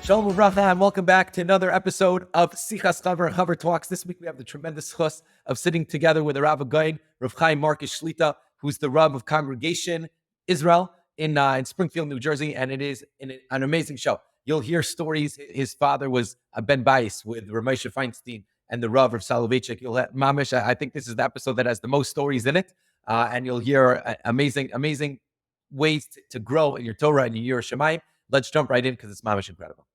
Shalom Uvracha, and welcome back to another episode of Semichas Chaver, Chaver Talks. This week we have the tremendous chus of sitting together with the Rav Chaim Marcus Shlita, who's the Rav of Congregation Israel in Springfield, New Jersey, and it is an amazing show. You'll hear stories. His father was a Ben Bais with Rav Moshe Feinstein and the Rav of Soloveitchik. You'll have Mamish. I think this is the episode that has the most stories in it, and you'll hear amazing ways to grow in your Torah and your Shemaim. Let's jump right in because it's Mamish incredible.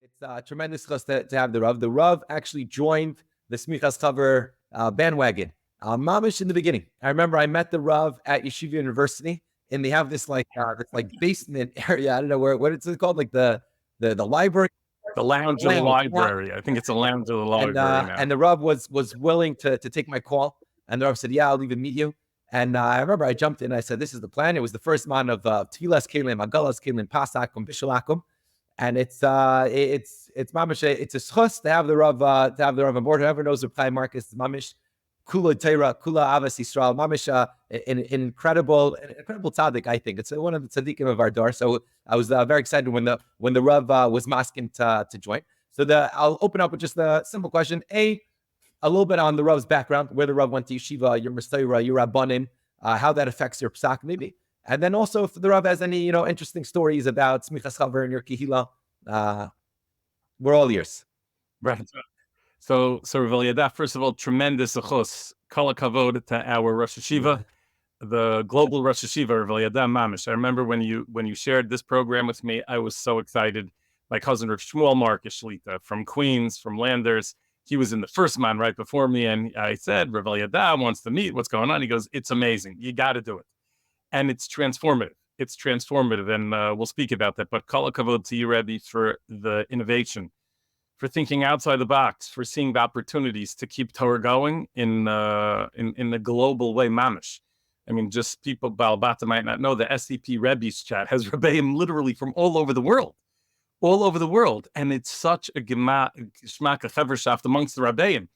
It's a tremendous chus to have the Rav. The Rav actually joined the Semichas Chaver bandwagon, Mamish in the beginning. I remember I met the Rav at Yeshiva University, and they have this basement area. I don't know what it's called, like the library. The lounge of the library. I think it's a lounge of the library now. And the Rav was willing to take my call. And the Rav said, yeah, I'll even meet you. And I remember I jumped in. I said, this is the plan. It was the first man of Tfilas Kelim, Agalas Kelim, Pssak, Bishalakum. And it's mamish. It's a schus to have the Rav on board. Whoever knows Rabbi Marcus, mamish kula Torah, kula avas Yisrael, mamish an incredible tzaddik. I think it's one of the tzaddikim of our door. So I was very excited when the Rav was masking to join. So I'll open up with just a simple question. A little bit on the Rav's background, where the Rav went to yeshiva, your Mesorah, your Rabbanim, how that affects your pssak maybe. And then also if the Rav has any, interesting stories about Semichas Chaver and your Kehila, we're all ears. Right. So Rav Yada, first of all, tremendous achos, kol hakavod to our Rosh Yeshiva, the global Rosh Yeshiva, Rav Yada Mamish. I remember when you shared this program with me, I was so excited. My cousin Rav Shmuel Marcus Shlita from Queens, from Landers, he was in the first man right before me, and I said, Rav Yada wants to meet. What's going on? He goes, it's amazing. You got to do it. And it's transformative. It's transformative, and we'll speak about that. But kol hakavod to you, Rebbe, for the innovation, for thinking outside the box, for seeing the opportunities to keep Torah going in the global way, mamish. I mean, just people, Balbata might not know, the SCP Rebbe's chat has Rabbeim literally from all over the world. And it's such a geschmack, a chevershaft amongst the Rabbeim.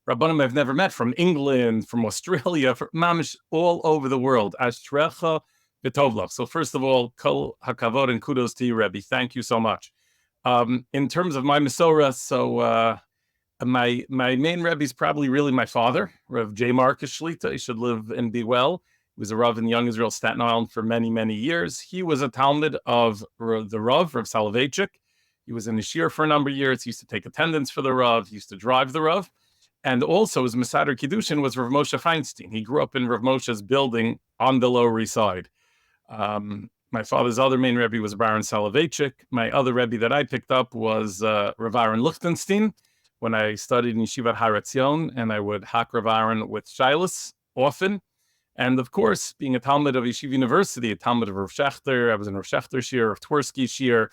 Rabbanim I've never met, from England, from Australia, from mamish all over the world. Ashtrecha v'tovlach. So first of all, kol hakavod and kudos to you, Rebbe. Thank you so much. In terms of my Mesorah, so my main Rebbe is probably really my father, Rav J. Marcus Shlita. He should live and be well. He was a Rav in Young Israel, Staten Island for many, many years. He was a Talmud of the Rav Soloveitchik. He was in the Shir for a number of years. He used to take attendance for the Rav. He used to drive the Rav. And also his Mesader Kiddushin was Rav Moshe Feinstein. He grew up in Rav Moshe's building on the Lower East Side. My father's other main Rebbe was Baron Soloveitchik. My other Rebbe that I picked up was Rav Aaron Lichtenstein when I studied in Yeshivat Har Etzion, and I would hack Rav Aaron with Shilas often. And of course, being a Talmud of Yeshiva University, a Talmud of Rav Shechter, I was in Rav Shechter Shir, Rav Twersky Shir.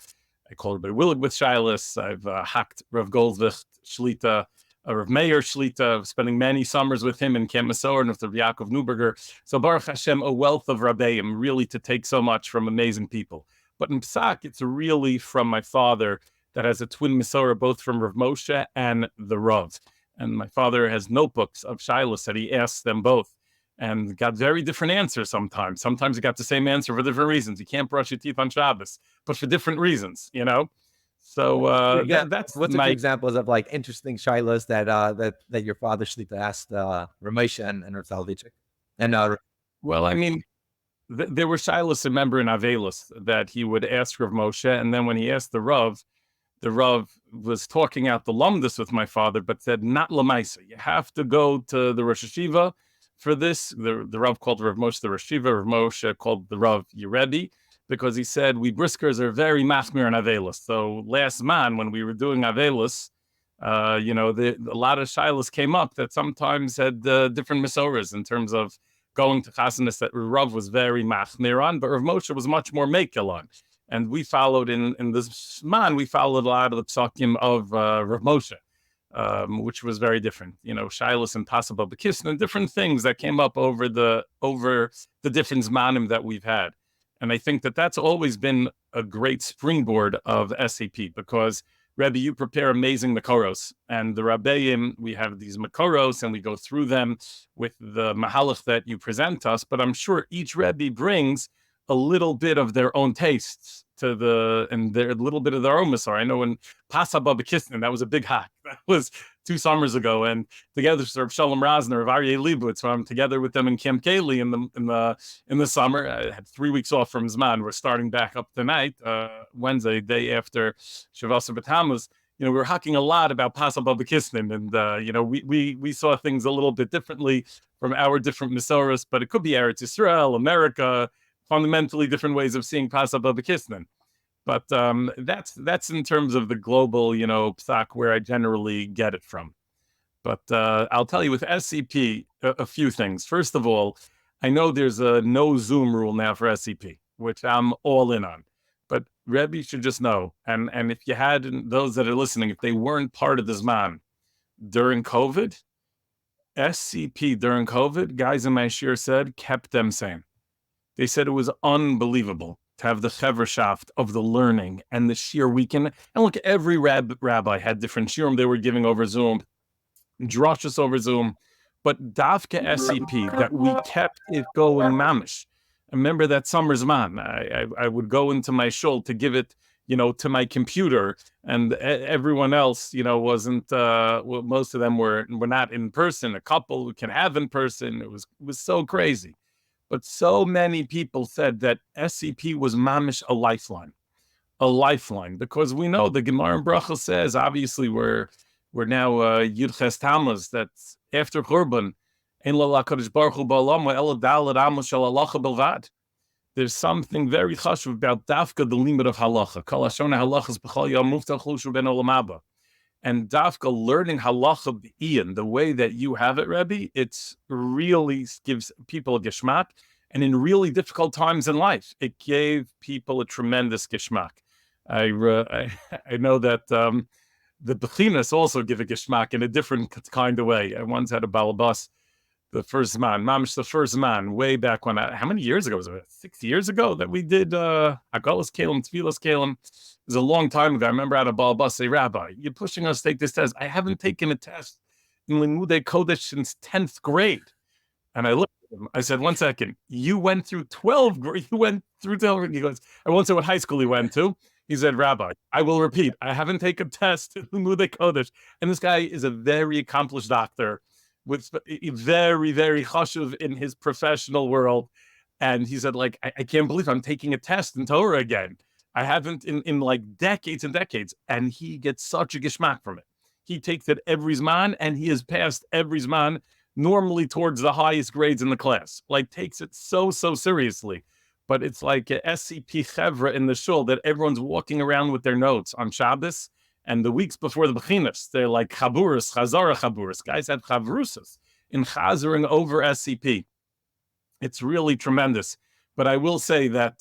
I called Rabbi Willig with Shilas. I've hacked Rav Goldvicht Shlita, Rav Meir Shlita, spending many summers with him in Camp Mesorah and with Rav Yaakov Neuberger. So Baruch Hashem, a wealth of Rabbeim, really to take so much from amazing people. But in pssak, it's really from my father that has a twin Mesorah, both from Rav Moshe and the Rav. And my father has notebooks of Shilas that he asks them both, and got very different answers sometimes. Sometimes he got the same answer for different reasons. You can't brush your teeth on Shabbos, but for different reasons, So that's what's my examples of interesting shilas that your father Shlita asked Rav Moshe and Rav Soloveitchik. And well, I mean, there were shilas, remember, in Avelis that he would ask Rav Moshe, and then when he asked the Rav was talking out the lumdus with my father, but said not lamaisa. You have to go to the Rosh Yeshiva for this. The Rav called Rav Moshe the Rosh Yeshiva. Rav Moshe called the Rav Yerebi, because he said, we briskers are very machmir in Avelis. So last man, when we were doing Avelis, a lot of shilas came up that sometimes had different Mesorahs in terms of going to chasanis that Rav was very machmir on, but Rav Moshe was much more mekel on. And we followed in this man, we followed a lot of the psakim of Rav Moshe, which was very different. Shilas and Pasaba Bekisn and different things that came up over the different zmanim that we've had. And I think that that's always been a great springboard of SAP, because Rebbe, you prepare amazing makoros, and the Rabbeim, we have these makoros and we go through them with the mahalach that you present us, but I'm sure each Rebbe brings a little bit of their own tastes to a little bit of their own Mesorah. I know in pssak Babakistan, that was a big hack. That was 2 summers ago, and together Rav Shalom Rosner of Aryeh Leibowitz, so I'm together with them in Camp Kaylee in the summer. I had 3 weeks off from Zman. We're starting back up tonight, Wednesday, day after Shavasa B'Tammuz. We were hacking a lot about pssak Babakistan, and we saw things a little bit differently from our different Mesorahs, but it could be Eretz Yisrael, America, fundamentally different ways of seeing pssak Babakistan. But that's in terms of the global, pssak, where I generally get it from. But I'll tell you with SCP a few things. First of all, I know there's a no Zoom rule now for SCP, which I'm all in on. But Rebbe should just know, and if you had those that are listening, if they weren't part of this man during COVID, SCP during COVID, guys in my shir said, kept them sane. They said it was unbelievable to have the Chaverschaft of the learning and the shir weekend. And look, every rabbi had different shirim they were giving over Zoom, drashos over Zoom, but Davka SCP, that we kept it going mamish. I remember that summer's man. I would go into my shul to give it, to my computer, and everyone else, wasn't. Most of them were not in person. A couple we can have in person. It was so crazy, but so many people said that SCP was mamish a lifeline, because we know the Gemara in Bracha says, obviously we're now Yud Ches Tammuz, that's after Churban. There's something very chashuv about dafka, the limit of halacha. Kol hashona halachos b'chol yom muftach lushu ben olam haba. And dafka, learning halacha b'Ian, the way that you have it, Rebbe, it's really gives people a geshmak. And in really difficult times in life, it gave people a tremendous geshmak. I know that the bechinas also give a geshmak in a different kind of way. I once had a balabas, the first man, way back when, how many years ago was it? 6 years ago that we did Agalas Kalim, Tfilas Kalim. It was a long time ago. I remember at a balabas say, Rabbi, you're pushing us to take this test. I haven't taken a test in Limudei Kodesh since 10th grade. And I looked at him, I said, 1 second, you went through 12 grade, he goes, I won't say what high school he went to. He said, Rabbi, I will repeat, I haven't taken a test in Limudei Kodesh. And this guy is a very accomplished doctor with very, very chashuv in his professional world. And he said, I can't believe I'm taking a test in Torah again. I haven't in like decades and decades. And he gets such a geshmak from it. He takes it every zman, and he has passed every zman, normally towards the highest grades in the class. Takes it so seriously. But it's like a SCP Chaver in the shul that everyone's walking around with their notes on Shabbos. And the weeks before the bechinas, they're like chaburas, chazara chaburas. Guys have chavrusas in chazering over SCP. It's really tremendous. But I will say that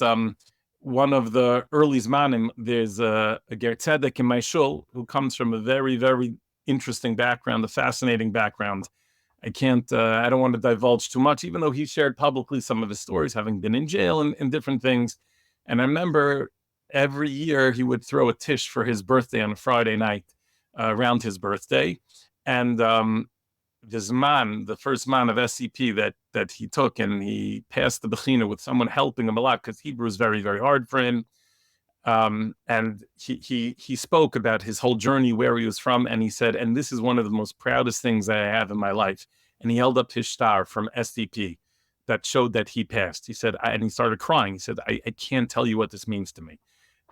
one of the early zmanim, there's a ger tzedek in my shul who comes from a very, very interesting background, a fascinating background. I don't want to divulge too much, even though he shared publicly some of his stories, having been in jail and different things. And I remember every year he would throw a tish for his birthday on a Friday night around his birthday. And this man, the first man of SCP that he took, and he passed the bechina with someone helping him a lot, because Hebrew is very, very hard for him. And he spoke about his whole journey, where he was from, and he said, and this is one of the most proudest things that I have in my life. And he held up his star from SCP that showed that he passed. He said, and he started crying. He said, I can't tell you what this means to me.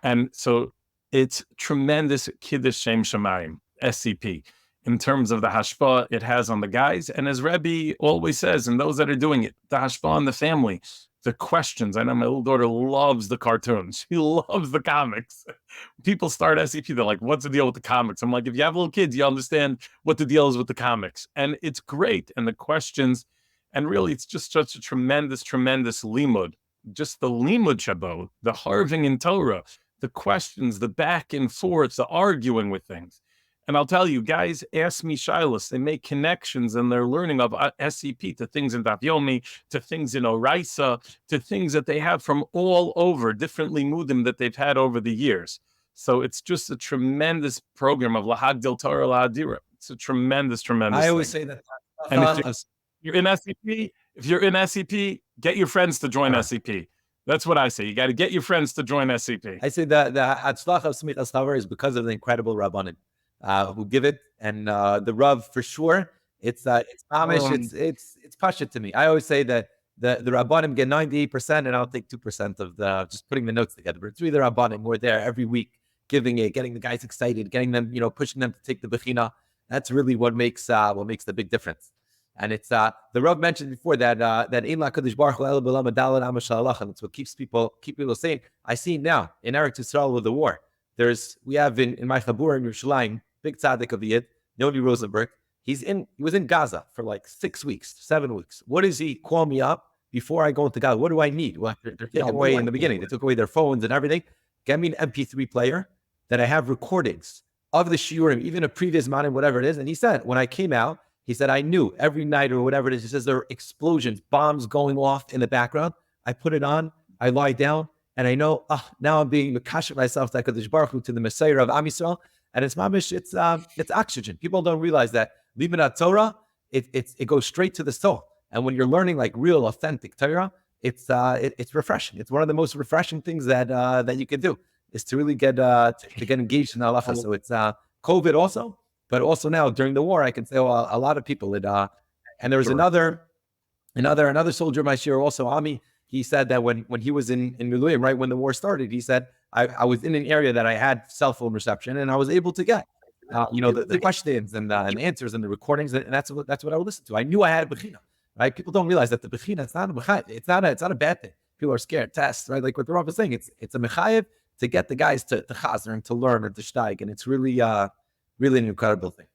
And so it's tremendous Kiddush Shem Shamayim, SCP, in terms of the hashpah it has on the guys. And as Rebbe always says, and those that are doing it, the hashpah on the family, the questions. I know my little daughter loves the cartoons. She loves the comics. People start SCP, they're like, what's the deal with the comics? I'm like, if you have little kids, you understand what the deal is with the comics. And it's great. And the questions, and really, it's just such a tremendous, tremendous limud. Just the limud shabo, the harving in Torah, the questions, the back and forth, the arguing with things. And I'll tell you, guys ask me shilas. They make connections and they're learning of SCP to things in Daf Yomi, to things in Oraisa, to things that they have from all over, different limudim that they've had over the years. So it's just a tremendous program of Lahagdil Torah Lahadira. It's a tremendous, tremendous I always thing. say that. And if you're in SCP, get your friends to join SCP. That's what I say. You got to get your friends to join SCP. I say that the Hatzlach of Semichas Chaver is because of the incredible Rabbanim who give it, and the Rav for sure. It's Amish. It's Pasha to me. I always say that the Rabbanim get 98%, and I'll take 2% of the just putting the notes together. But it's really the Rabbanim. We're there every week, giving it, getting the guys excited, getting them, pushing them to take the Bechina. That's really what makes the big difference. And it's the Rav mentioned before that Ein LaKadosh Baruch Hu Ela B'Olam Adal Amash Halach, and it's what keeps people saying. I see it now in Eretz Yisrael with the war. We have in my Chabur in Yerushalayim, big tzaddik of Yid, Novi Rosenberg. He was in Gaza for like 6 weeks, 7 weeks. What does he call me up before I go into Gaza? What do I need? Well, they're taking away in the beginning. They took away their phones and everything. Get me an MP3 player that I have recordings of the shiurim, even a previous man and whatever it is. And he said, when I came out, he said, I knew every night or whatever it is. He says there are explosions, bombs going off in the background. I put it on, I lie down, and I know, now I'm being mekasher myself to HaKadosh Baruch Hu, to the Messiah of Am Yisrael. And it's mamish, it's oxygen. People don't realize that Limud Torah, it goes straight to the soul. And when you're learning like real, authentic Torah, it's refreshing. It's one of the most refreshing things that you can do, is to really get engaged in halachos. So it's COVID also, but also now during the war, I can say a lot of people. And there was another soldier, my shir, also Ami. He said that when he was in Miluim, right when the war started, he said I was in an area that I had cell phone reception, and I was able to get the questions and the answers and the recordings, and that's what I would listen to. I knew I had a bechina. Right? People don't realize that the bechina, it's not a bad thing. People are scared. Tests, right? Like what the Rav is saying, it's a mechayev to get the guys to chazer and to learn or to steig, and it's really really an incredible thing.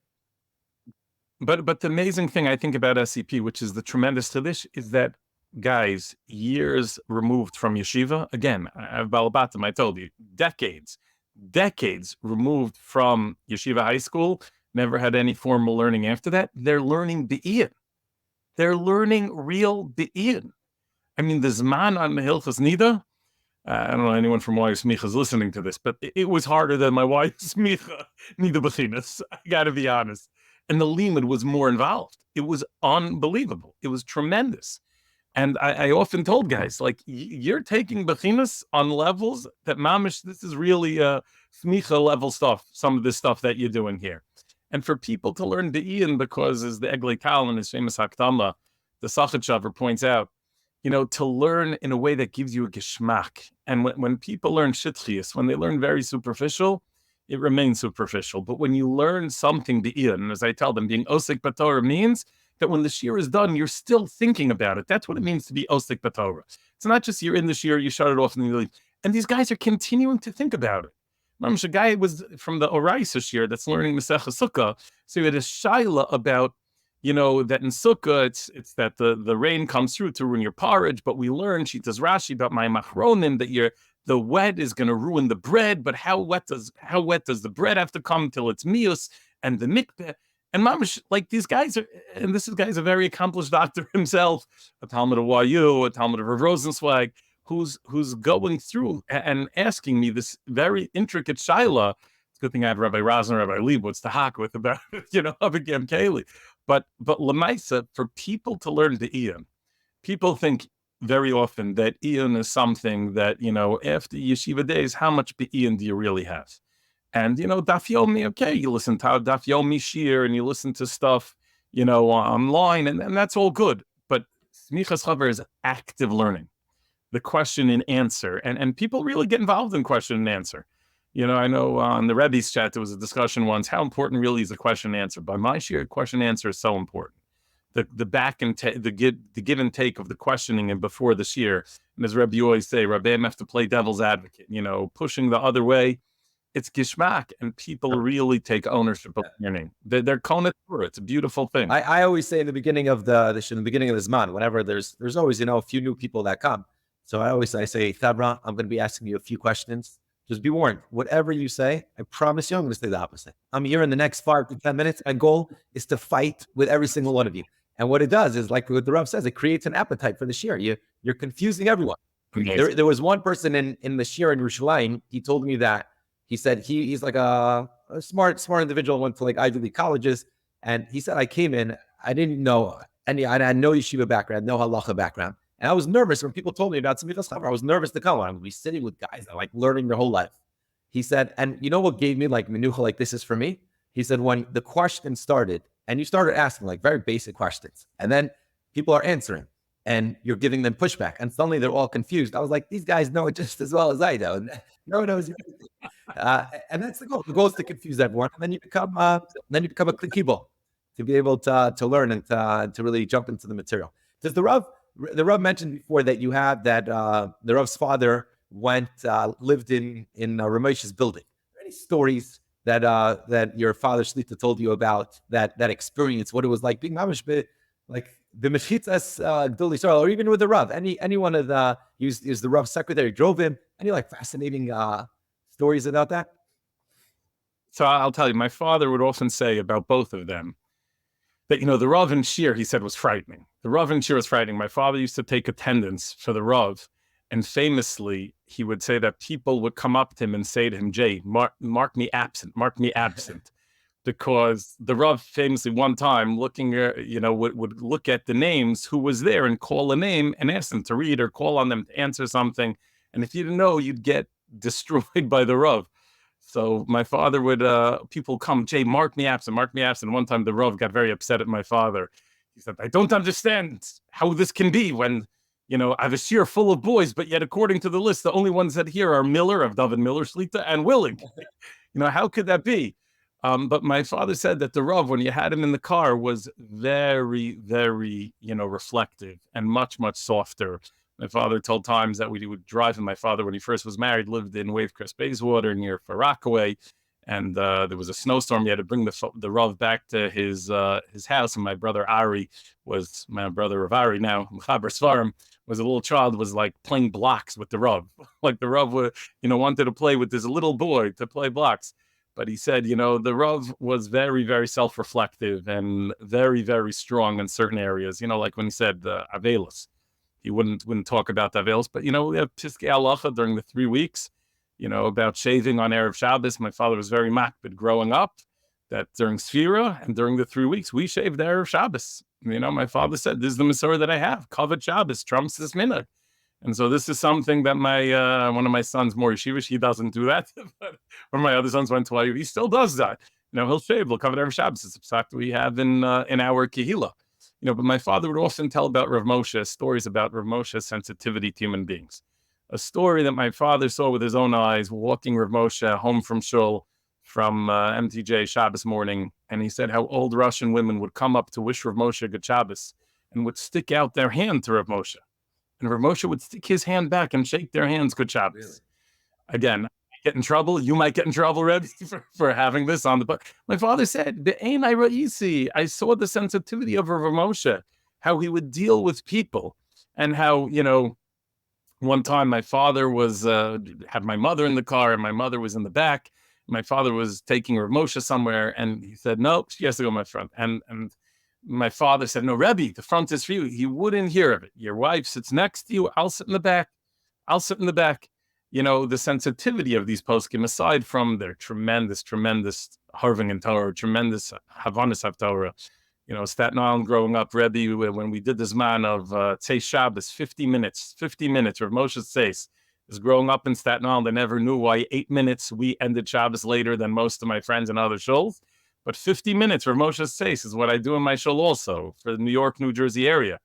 But the amazing thing I think about SCP, which is the tremendous tradition, is that guys years removed from yeshiva, again, I have Balabatim, I told you, decades removed from yeshiva high school, never had any formal learning after that. They're learning be'iyah. They're learning real be'iyah. I mean, the Zman on the Hilchos Nida, I don't know anyone from Y Smicha is listening to this, but it was harder than my Y Smicha Nida Bechinas. I got to be honest. And the limud was more involved. It was unbelievable. It was tremendous. And I often told guys, like, you're taking Bechinas on levels that mamish, this is really Smicha level stuff, some of this stuff that you're doing here. And for people to learn Be'iyun, because as the Eglei Kal in his famous Hakdama, the Sachet Chaver points out, to learn in a way that gives you a geschmack. And when people learn Shitchius, when they learn very superficial, it remains superficial. But when you learn something Be'iyun, and as I tell them, being Osik B'Torah means that when the shir is done, you're still thinking about it. That's what it means to be Osik B'Torah. It's not just you're in the shir, you shut it off and you leave. And these guys are continuing to think about it. A guy was from the Oraisa shir that's learning Masechah Sukkah. So he had a shaila about, that in Sukkah, it's that the rain comes through to ruin your porridge, but we learn, Shitas Rashi, about my machronim, that the wet is going to ruin the bread, but how wet does the bread have to come till it's mius and the mikveh? And mamish, like these guys are, and this guy's a very accomplished doctor himself, a Talmud of YU, a Talmud of Rav Rosenzweig, who's going through and asking me this very intricate shaila. It's a good thing I had Rabbi Rosner, Rabbi Leibowitz to hack with about, Avigam Kaylee. But Lamaisa, for people to learn the Iyun, people think very often that Iyun is something that, after yeshiva days, how much Iyun do you really have? And, Daf Yomi, okay, you listen to Daf Yomi Shir and you listen to stuff, online, and that's all good. But Semichas Chaver is active learning, the question and answer. And people really get involved in question and answer. I know on the Rebbe's chat, there was a discussion once, how important really is the question and answer? By my share, question and answer is so important. The back and the give and take of the questioning and before the shir. And as Rebbe always say, Rabbeim have to play devil's advocate, pushing the other way. It's gishmak, and people really take ownership of learning. They're konat for it. It's a beautiful thing. I always say in the beginning of the Zman, whenever there's always, a few new people that come. So I say, Thabra, I'm going to be asking you a few questions. Just be warned, whatever you say, I promise you, I'm going to say the opposite. I'm here in the next 5 to 10 minutes. My goal is to fight with every single one of you. And what it does is, like what the Rav says, it creates an appetite for the shir. You're confusing everyone. There was one person in the shir in Yerushalayim. He told me that he said he's like a smart individual, went to like Ivy League colleges, and he said I came in, I didn't know I had no yeshiva background, no halacha background, And I was nervous when people told me about Semichas Chaver. I was nervous to come. I would be sitting with guys that like learning their whole life. He said, and you know what gave me like menucha, like this is for me? He said, when the question started and you started asking like very basic questions, and then people are answering and you're giving them pushback, and suddenly they're all confused. I was like, these guys know it just as well as I know. And no one knows anything. And that's the goal. The goal is to confuse everyone, and then you become a kibble to be able to learn and to really jump into the material. Does the Rav mentioned before that you have that the Rav's father lived in Rav Moshe's building? Are there any stories that your father Shlita told you about that experience, what it was like being mamish, like the Meshitas Gedolim Yisrael, or even with the Rav? Any one of he was the Rav's secretary, drove him. Any like fascinating stories about that? So I'll tell you, my father would often say about both of them that, the Rav and Shir, he said, was frightening. The Rav and Shir was frightening. My father used to take attendance for the Rav, and famously, he would say that people would come up to him and say to him, Jay, mark me absent, because the Rav famously one time looking at, would look at the names who was there and call a name and ask them to read or call on them to answer something. And if you didn't know, you'd get destroyed by the Rav. So my father would, people come, Jay, mark me absent. One time the Rav got very upset at my father. He said, I don't understand how this can be when, I have a shir full of boys, but yet according to the list, the only ones that here are Miller, of David Miller, Shlita, and Willing. How could that be? But my father said that the Rav, when you had him in the car, was very, very, reflective and much, much softer. My father told times that we would drive him. My father, when he first was married, lived in Wavecrest Bayswater near Far Rockaway, and there was a snowstorm. He had to bring the Rav back to his house, and my brother Ari was my brother Rav Ari now, Chaber Svarim, was a little child, was like playing blocks with the Rav. Like the Rav would, wanted to play with this little boy to play blocks. But he said, the Rav was very, very self-reflective and very, very strong in certain areas. Like when he said Avelis. He wouldn't talk about the Avelis, but we have Piskei Halacha during the 3 weeks, about shaving on Erev Shabbos. My father was very makbid growing up that during Sfira and during the 3 weeks, we shaved Erev Shabbos. My father said, this is the Mesorah that I have. Kavod Shabbos trumps this minhag. And so this is something that my one of my sons, more yeshivish, he doesn't do that. But one of my other sons went to YU, he still does that. He'll shave, he'll cover Erev Shabbos. It's a pssak that we have in our kehillah. But my father would often tell about Rav Moshe, stories about Rav Moshe's sensitivity to human beings. A story that my father saw with his own eyes, walking Rav Moshe home from shul, from MTJ Shabbos morning, and he said how old Russian women would come up to wish Rav Moshe good Shabbos and would stick out their hand to Rav Moshe. And Rav Moshe would stick his hand back and shake their hands good Shabbos. Really? Again, get in trouble. You might get in trouble, Rebbe, for having this on the book. My father said, I saw the sensitivity of Rav Moshe, how he would deal with people, and how, one time my father was, had my mother in the car, and my mother was in the back. My father was taking Rav Moshe somewhere, and he said, no, she has to go in my front. And my father said, no, Rebbe, the front is for you. He wouldn't hear of it. Your wife sits next to you. I'll sit in the back. The sensitivity of these poskim, aside from their tremendous harving in Torah, tremendous havanas of Torah. Staten Island growing up, Rebbe, when we did this man of Tzei Shabbos, 50 minutes, Rav Moshe Tzei, is growing up in Staten Island. I never knew why 8 minutes we ended Shabbos later than most of my friends in other shuls. But 50 minutes Rav Moshe Tzei is what I do in my shul also, for the New York, New Jersey area.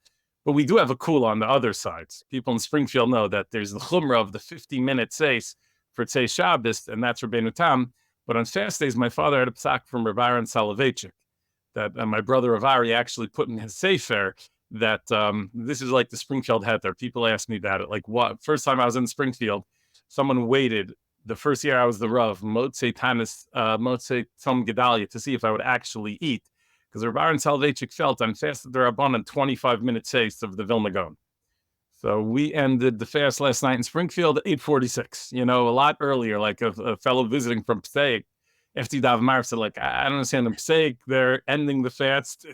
But we do have a kula on the other sides. People in Springfield know that there's the chumrah of the 50-minute seis for Tzei Shabbos, and that's Rabbeinu Tam. But on fast days, my father had a pssak from Rav Aaron Soloveitchik that my brother Rav Ari actually put in his sefer that this is like the Springfield heter. People ask me about it. Like, what? First time I was in Springfield, someone waited. The first year I was the Rav, Motzei Tom Gedalia, to see if I would actually eat. Because Rav Aaron Soloveitchik felt on fasted the Rabbanan 25-minute taste of the Vilna Gaon. So we ended the fast last night in Springfield at 8:46. A lot earlier, like a fellow visiting from pssak. FT Rav Marcus said, like, I don't understand the pssak. They're ending the fast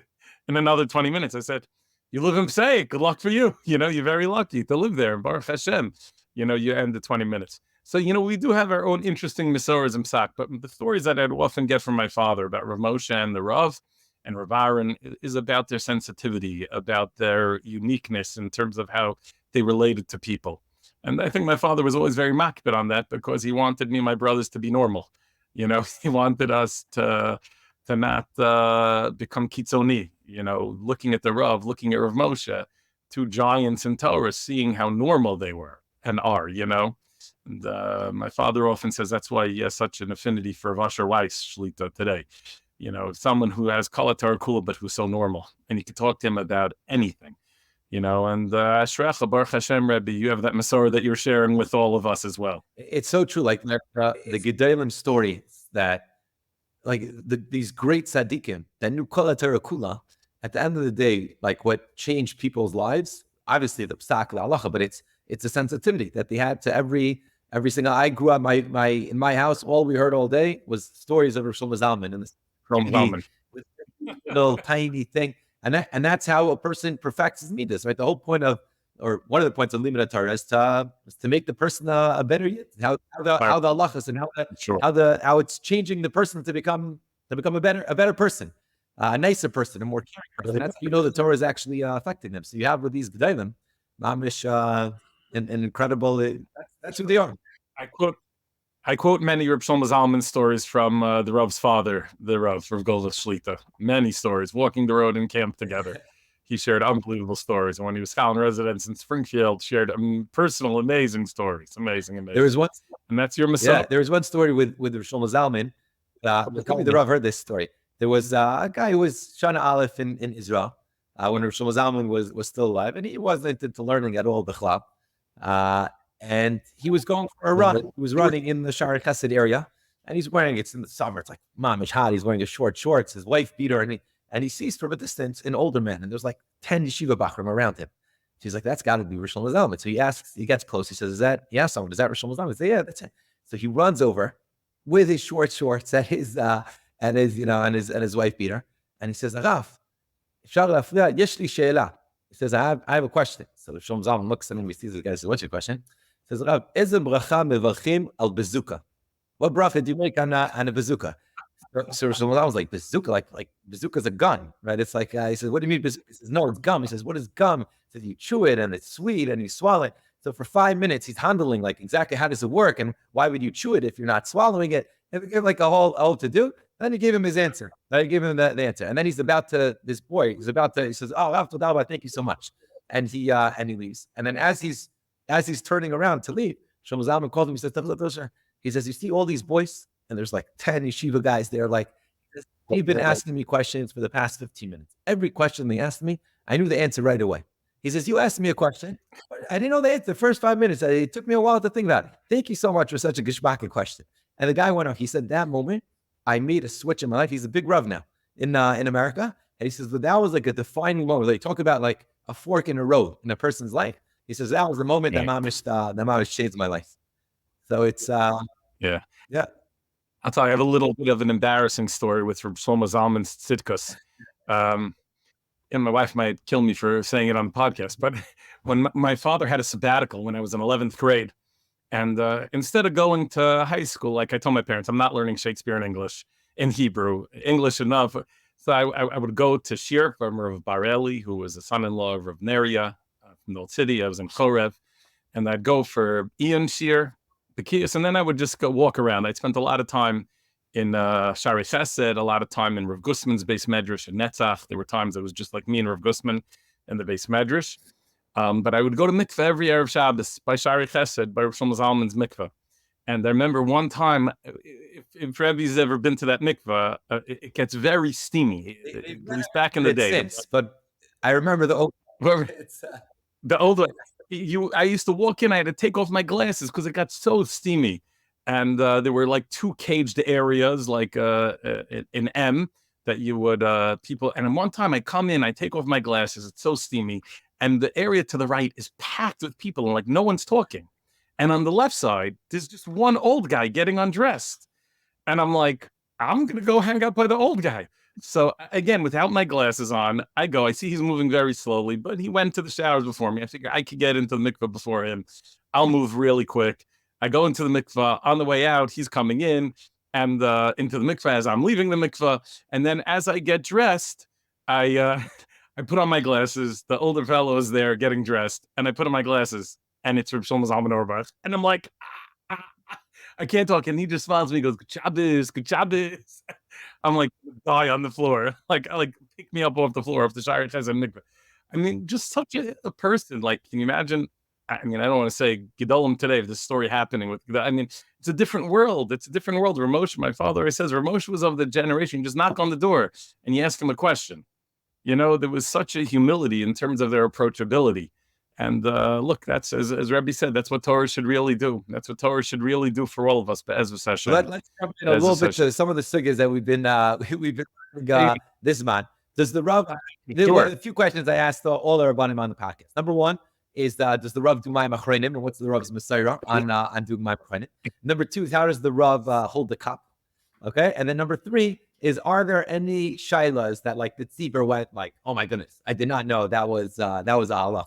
in another 20 minutes. I said, you live in pssak. Good luck for you. You're very lucky to live there. Baruch Hashem. You end the 20 minutes. So, we do have our own interesting Mesorahs and pssak. But the stories that I'd often get from my father about Rav Moshe and the Rav and Rav Aaron is about their sensitivity, about their uniqueness in terms of how they related to people. And I think my father was always very makbid on that because he wanted me and my brothers to be normal. You know, he wanted us to not become kitzoni, you know, looking at the Rav, looking at Rav Moshe, two giants in Torah, seeing how normal they were and are, you know. And my father often says that's why he has such an affinity for Vasher Weiss Shlita today. You know, someone who has Kala Torah Kula, but who's so normal. And you can talk to him about anything. You know, and Ashrecha, Baruch Hashem, Rebbe, you have that Mesorah that you're sharing with all of us as well. It's so true. Like the Gedolim story that, like these great tzaddikim that knew Kol Torah Kula, at the end of the day, like what changed people's lives, obviously the pssak, the halacha, but it's a sensitivity that they had to every single. I grew up in my house. All we heard all day was stories of Rosh Zalman and this little tiny thing. And that's how a person perfects his midas, right? The whole point of, or one of the points of Limud Torah is to make the person a better yid. How the halachos and how it's changing the person to become a better person, a nicer person, a more caring person. That's how you know the Torah is actually affecting them. So you have with these Gedolim, mamish, an incredible. That's who they are. I quote many Reb Shlomo Zalman stories from the Rav's father, the Rav Golda Shlita. Many stories, walking the road in camp together. He shared unbelievable stories. And when he was scholar in residence in Springfield, shared personal, amazing stories. Amazing. There was one, and that's your Mesorah. Yeah, there was one story with Reb Shlomo Zalman. The Rav heard this story. There was a guy who was Shana Aleph in Israel when Reb Shlomo Zalman was still alive, and he wasn't into learning at all, B'chlal. And he was going for a run. He was running in the Shara Chesed area, and he's wearing, it's in the summer, it's like mamish hot. He's wearing his short shorts. His wife beat her, and he sees from a distance an older man, and there's like 10 yeshiva bachrim around him. She's like, that's got to be Rosh Zalman. So he gets close. He says, is that someone? Is that Rosh Zalman? He says, yeah, that's it. So he runs over with his short shorts and his wife beater, and he says, Rav, he says, I have a question. So Rosh Zalman looks at him, he sees the guy, says, what's your question? He says, Rav, eze bracha mevarchim al bezuka. What bracha do you make on a bazooka? So Rosh Hashanah was like, bazooka, like bazooka's a gun, right? It's like, he says, what do you mean bazooka? He says, no, it's gum. He says, what is gum? He says, you chew it and it's sweet and you swallow it. So for 5 minutes, he's handling like exactly how does it work and why would you chew it if you're not swallowing it? And he gave like a whole to do. Then he gave him his answer. Then he gave him the answer. And then he says, oh, Rav, thank you so much. And he leaves. And then as he's turning around to leave, Shlomo Zalman called him. He says, you see all these boys? And there's like 10 yeshiva guys there. Like, they've been asking me questions for the past 15 minutes. Every question they asked me, I knew the answer right away. He says, you asked me a question. I didn't know the answer the first 5 minutes. It took me a while to think about it. Thank you so much for such a geshbaka question. And the guy went on. He said, that moment, I made a switch in my life. He's a big Rav now in America. And he says, but that was like a defining moment. They talk about like a fork in a road in a person's life. He says, that was the moment that mamish changed my life. So it's, yeah. I'll tell you, I have a little bit of an embarrassing story with Shlomo Zalman's tzidkus. And my wife might kill me for saying it on the podcast, but when my father had a sabbatical when I was in 11th grade, and instead of going to high school, like I told my parents, I'm not learning Shakespeare in English, in Hebrew, English enough. So I would go to Shir from Rav Bareli, who was the son-in-law of Rav Neria from the Old City. I was in Chorev, and I'd go for Ian Shir, Bekias, and then I would just go walk around. I spent a lot of time in Shari Chesed, a lot of time in Rav Gusman's base medrash in Netzach. There were times it was just like me and Rav Gusman in the base medrash. But I would go to mikveh every Erev Shabbos by Shari Chesed, by Rav Shlomo Zalman's mikveh. And I remember one time, if Rabbi's ever been to that mikveh, it gets very steamy. At least back in the day. Since, but I remember the old. The older. I used to walk in, I had to take off my glasses because it got so steamy. And there were like two caged areas, like in M, that you would, people, and one time I come in, I take off my glasses, it's so steamy, and the area to the right is packed with people, and like no one's talking. And on the left side, there's just one old guy getting undressed. And I'm like, I'm going to go hang out by the old guy. So again, without my glasses on, I see he's moving very slowly, but he went to the showers before me. I figure I could get into the mikveh before him. I'll move really quick. I go into the mikveh. On the way out, he's coming in and into the mikveh as I'm leaving the mikveh. And then as I get dressed, I I put on my glasses. The older fellow is there getting dressed, and I put on my glasses, and it's Reb Shlomo Zalman Auerbach. And I'm like, I can't talk. And he just smiles at me. He goes, good Shabbos. I'm like, die on the floor. Like pick me up off the floor off the Shire Chesed Mikveh. I mean, just such a person. Like, can you imagine? I mean, I don't want to say Gedolim today, if this story happening with, I mean, it's a different world. It's a different world. Ramosha, my father always says, Ramosha was of the generation. You just knock on the door and you ask him a question. You know, there was such a humility in terms of their approachability. And look, that's, as Rebbe said, that's what Torah should really do. That's what Torah should really do for all of us. But as a session, let's jump in a little bit to some of the sugyas that we've been this month. Does the Rav? Sure. A few questions I asked all the Rabbanim on the podcast. Number one is, does the Rav do Mayim Achronim, and what's the Rav's Mesorah on doing Mayim Achronim? Number two is, how does the Rav hold the cup? Okay, and then number three is, are there any shaylas that like the tzibur went like, oh my goodness, I did not know that was a halacha,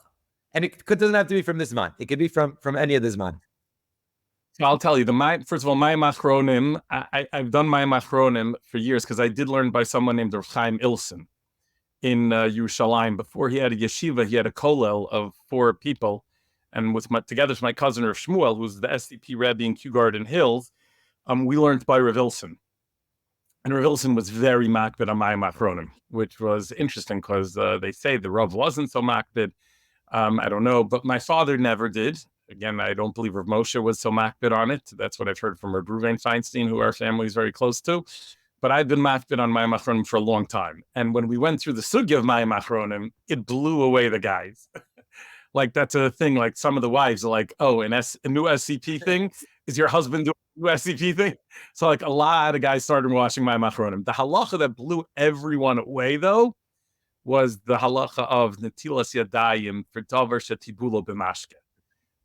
and it doesn't have to be from this month. It could be from any of this month. So I'll tell you, first of all, Mayim Achronim, I've done Mayim Achronim for years because I did learn by someone named Chaim Ilson in Yerushalayim. Before he had a yeshiva, he had a kollel of 4 people, and together with my cousin Rav Shmuel, who's the SCP Rebbe in Kew Garden Hills, we learned by Rav Ilson. And Rav Ilson was very makbid on Mayim Achronim, which was interesting because they say the Rav wasn't so makbid. I don't know, but my father never did. Again, I don't believe Rav Moshe was so makbid on it. That's what I've heard from Rav Ruvain Feinstein, who our family is very close to. But I've been makbid on Mayim Achronim for a long time. And when we went through the sugya of Mayim Achronim, it blew away the guys. Like, that's a thing. Like, some of the wives are like, oh, a new SCP thing? Is your husband doing a new SCP thing? So, like, a lot of guys started watching Mayim Achronim. The halacha that blew everyone away, though, was the halacha of netilas yadayim for davar shetibulo b'mashke.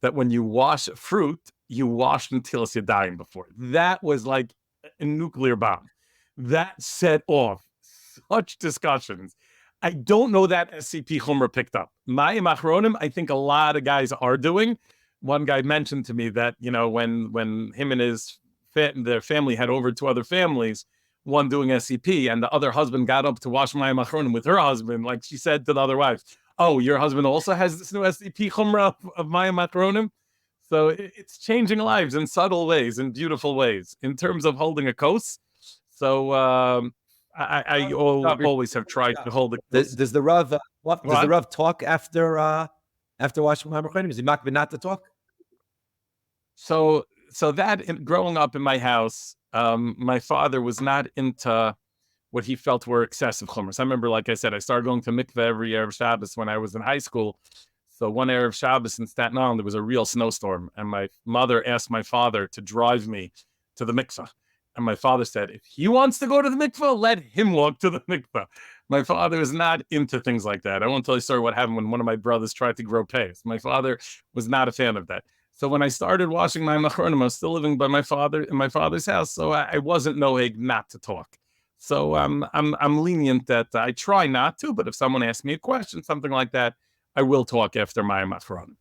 That when you wash fruit, you wash netilas yadayim before. That was like a nuclear bomb. That set off such discussions. I don't know that SCP Chumrah picked up. Mayim Achronim, I think a lot of guys are doing. One guy mentioned to me that, you know, when him and their family had over 2 other families, one doing SCP, and the other husband got up to wash Mayim Achronim with her husband, like she said to the other wives, oh, your husband also has this new SCP Chumrah of Mayim Achronim? So it's changing lives in subtle ways, in beautiful ways, in terms of holding a kos. So I always have tried to hold a kos. Does the Rav does the Rav talk after washing Mayim Achronim? Is he makbid not to talk? So that, growing up in my house, my father was not into what he felt were excessive chumras. I remember, like I said, I started going to mikveh every Erev Shabbos when I was in high school. So one Erev Shabbos in Staten Island, there was a real snowstorm, and my mother asked my father to drive me to the mikveh. And my father said, if he wants to go to the mikveh, let him walk to the mikveh. My father was not into things like that. I won't tell you a story what happened when one of my brothers tried to grow payas. My father was not a fan of that. So when I started washing my Achronim, I was still living by my father in my father's house, so I wasn't nohig not to talk. So I'm lenient that I try not to, but if someone asks me a question, something like that, I will talk after my Achronim.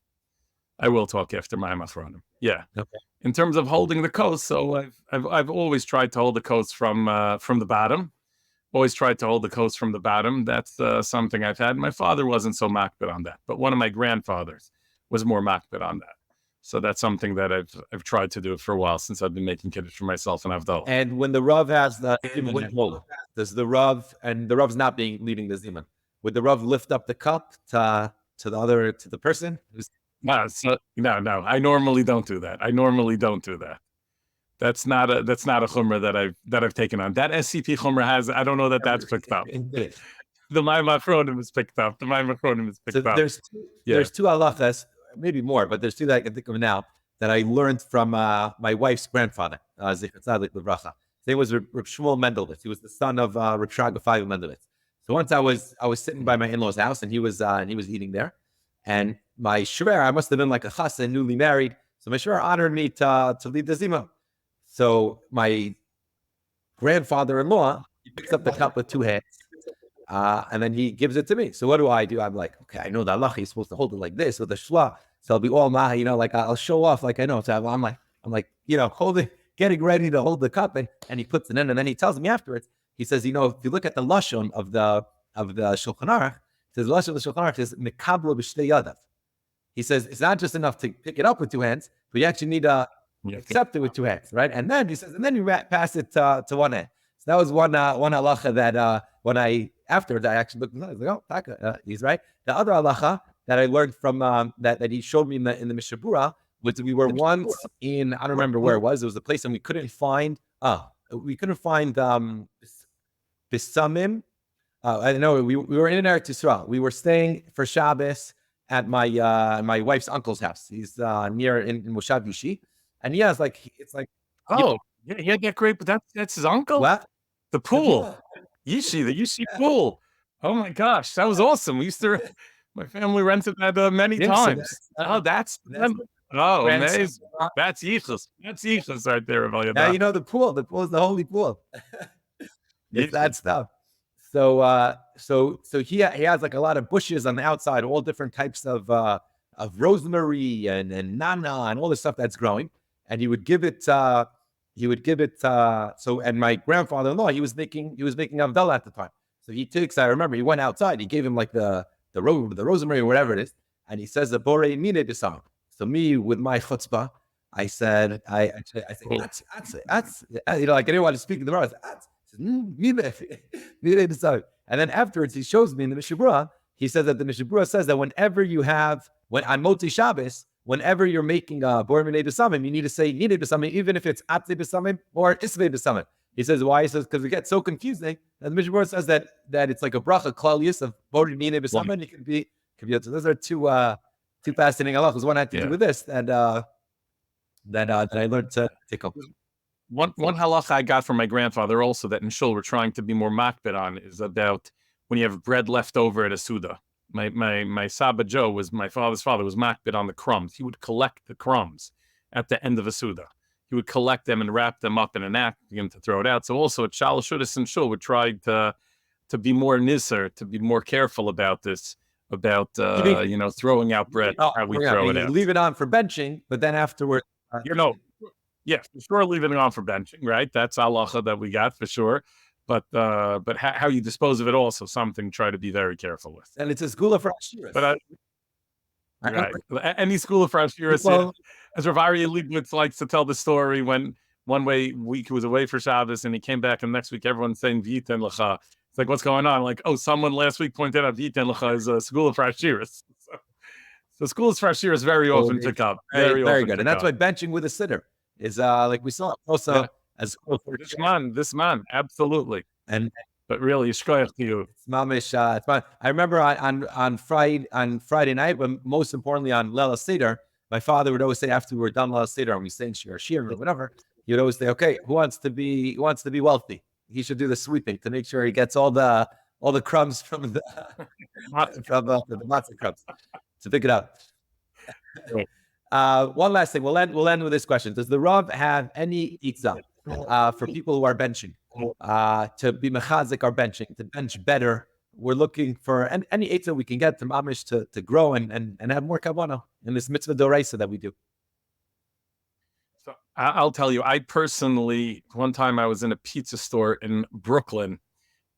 Yeah. Okay. In terms of holding the kos, so I've always tried to hold the kos from the bottom. Always tried to hold the kos from the bottom. That's something I've had. My father wasn't so makbid on that, but one of my grandfathers was more makbid on that. So that's something that I've tried to do for a while since I've been making kiddush for myself and Avdol. And when the Rav has does the Rav, and the Rav's not leading the zimun, would the Rav lift up the cup to the person? No. I normally don't do that. That's not a chumrah that I've taken on. That SCP chumrah has. I don't know that that's picked up. The Mayim Achronim is picked up. There's 2 halachas. Maybe more, but there's 2 that I can think of now that I learned from my wife's grandfather, Zichat Tzadik Livracha. His name was Reb Shmuel Mendelitz. He was the son of Reb Shraga Fayil Mendelitz. So once I was sitting by my in-laws' house, and he was eating there, and my shver, I must have been like a chassan, newly married. So my shver honored me to lead the zima. So my grandfather-in-law, he picks up the cup with 2 hands. And then he gives it to me. So what do? I'm like, okay, I know the halacha, he's supposed to hold it like this with a shla. So I'll be all maha, like I'll show off like I know. So I'm like, getting ready to hold the cup, and he puts it in, and then he tells me afterwards, he says, if you look at the lashon of the Shulchan Aruch, says, Lashon L'Shulchan Aruch is Mekablo B'Shtei Yadav. He says, it's not just enough to pick it up with two hands, but you actually need to accept it with two hands, right? And then he says, and then you pass it to one hand. So that was one halacha that when afterwards I actually looked, I was like, oh, he's right. The other halacha that I learned from that he showed me in the Mishnah Berurah was we were once in, I don't remember where it was. It was a place and we couldn't find bisamim. I know we were in Eretz Yisrael. We were staying for Shabbos at my wife's uncle's house. He's near in Moshav Yushi, and he has it's like he had that great, but that's his uncle. What? The pool, the Yushi pool. Oh my gosh, that was awesome. We used to, my family rented that many times. That's amazing. That's yichus. That's yichus right there, Rabbi. Now you know the pool. The pool is the holy pool. It's that stuff. So he has like a lot of bushes on the outside, all different types of rosemary and nana and all this stuff that's growing. And he would give it. So and my grandfather-in-law, he was making avdala at the time. So I remember he went outside. He gave him like the rosemary or whatever it is, and he says the bore mine desam. So me with my chutzpah, I said that's you know, like I didn't want to speak in the mouth. And then afterwards, he shows me in the Mishnah Berurah, he says that the Mishnah Berurah says that whenever you have, on Motzi Shabbos, whenever you're making a bor minei b'samim, you need to say minei b'samim, even if it's atzei b'samim or isvei b'samim. He says, why? He says, because it gets so confusing. And the Mishnah Berurah says that it's like a bracha klal yis of bor minei b'samim. It can be. So those are two fascinating halachos. One had to do with this, and that I learned to take up. One halacha I got from my grandfather also that in shul we're trying to be more makbid on is about when you have bread left over at a suda. My Saba Joe my father's father was makbid on the crumbs. He would collect the crumbs at the end of a suda. He would collect them and wrap them up in a napkin, begin to throw it out. So also at Shalosh Shudas and shul would try to be more niser, to be more careful about this, about throwing out bread, how we throw it out. Leave it on for benching, but then afterward, yeah, for sure, leaving it on for benching, right? That's halacha that we got for sure. But how you dispose of it also something try to be very careful with. And it's a school of Rashiris. But right, any school of Rashiris. Well, as Rav Aryeh Leibowitz likes to tell the story, when one week he was away for Shabbos and he came back, and next week everyone's saying V'yiten Lecha. It's like, what's going on? Like, someone last week pointed out V'yiten Lecha is a school of Rashiris. So schools of Rashiris very often took up. Very good. And that's why benching with a sitter is like we saw also as this man, absolutely. But really, shkoyach to you. It's mamish. I remember on Friday night, but most importantly on Leila Seder, my father would always say after we were done Leila Seder and we say shir or whatever, he would always say, okay, who wants to be wealthy? He should do the sweeping to make sure he gets all the crumbs from the matzah crumbs to pick it up. One last thing. We'll end with this question. Does the Rav have any itzah for people who are benching to be mechazik our benching, to bench better? We're looking for any itzah we can get to mamish to grow and have more kavanah in this mitzvah doraisa that we do. So I'll tell you, I personally, one time I was in a pizza store in Brooklyn,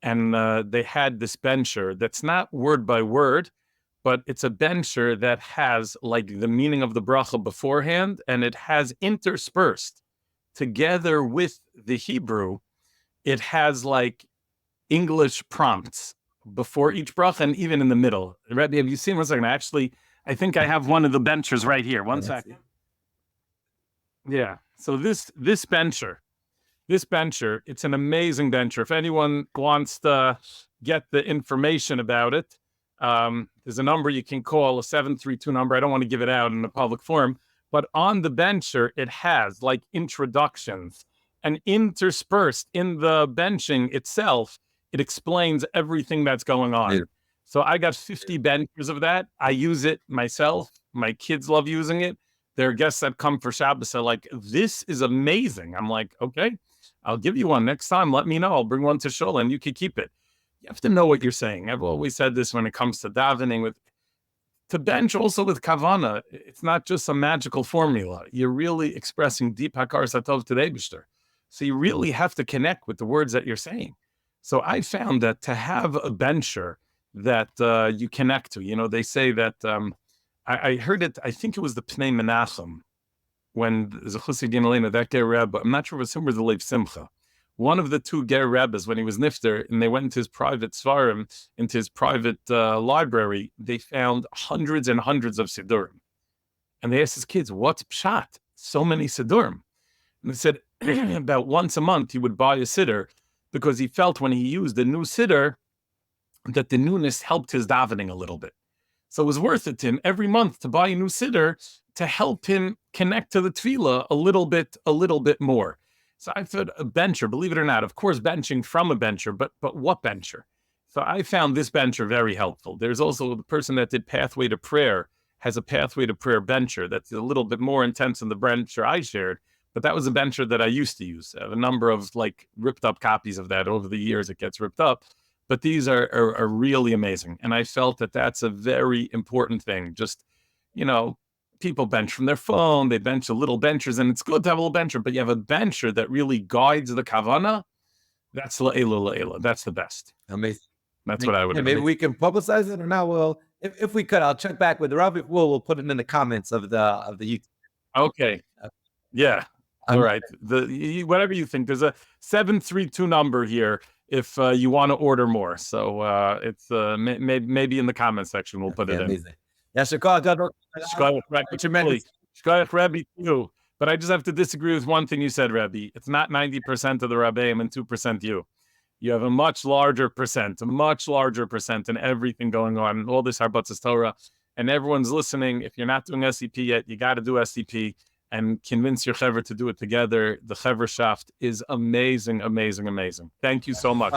and they had this bencher that's not word by word, but it's a bencher that has like the meaning of the bracha beforehand, and it has interspersed together with the Hebrew. It has like English prompts before each bracha and even in the middle. Rabbi, have you seen? 1 second. Actually, I think I have one of the benchers right here. One second. Yeah. So this bencher, it's an amazing bencher. If anyone wants to get the information about it, there's a number you can call, a 732 number. I don't want to give it out in a public forum, but on the bencher, it has like introductions, and interspersed in the benching itself, it explains everything that's going on. Yeah. So I got 50 benchers of that. I use it myself. My kids love using it. There are guests that come for Shabbos are like, this is amazing. I'm like, okay, I'll give you one next time. Let me know. I'll bring one to shul and you can keep it. You have to know what you're saying. I've always said this when it comes to davening, to bench also with kavana. It's not just a magical formula. You're really expressing deep hakar satov to the Eibishter. So you really have to connect with the words that you're saying. So I found that to have a bencher that you connect to. You know, they say that, I heard it, I think it was the Pnei Menachem, when the Chassidim Elena, that Ger Rebbe, I'm not sure if it was him or the Lev Simcha, one of the two Ger Rebbes, when he was nifter, and they went into his private svarim, into his private library, they found hundreds and hundreds of Siddurim. And they asked his kids, what's pshat? So many Siddurim. And they said, about once a month, he would buy a siddur, because he felt when he used the new siddur, that the newness helped his davening a little bit. So it was worth it to him every month to buy a new siddur to help him connect to the tefillah a little bit more. So I thought a bencher, believe it or not, of course, benching from a bencher, but what bencher? So I found this bencher very helpful. There's also the person that did Pathway to Prayer has a Pathway to Prayer bencher that's a little bit more intense than the bencher I shared, but that was a bencher that I used to use. I have a number of like ripped up copies of that over the years. It gets ripped up. But these are really amazing. And I felt that that's a very important thing. Just, you know, people bench from their phone, they bench a little benchers, and it's good to have a little bencher, but you have a bencher that really guides the kavanah. That's la'ela. That's the best. Amazing. That's what I would do. Maybe we can publicize it, or now we'll, if we could, I'll check back with the Rav. We'll put it in the comments of the YouTube. Okay. Yeah. All right. Whatever you think. There's a 732 number here if you want to order more. So it's maybe in the comment section we'll put it amazing. in. Yeah, Tremendous. Shkoyach Rebbe too. But I just have to disagree with one thing you said, Rebbe. It's not 90% of the Rabbeim and 2% you. You have a much larger percent in everything going on, all this Harbatzas Torah, and everyone's listening. If you're not doing SCP yet, you got to do SCP and convince your Chaver to do it together. The Chaver Shaft is amazing. Thank you so much.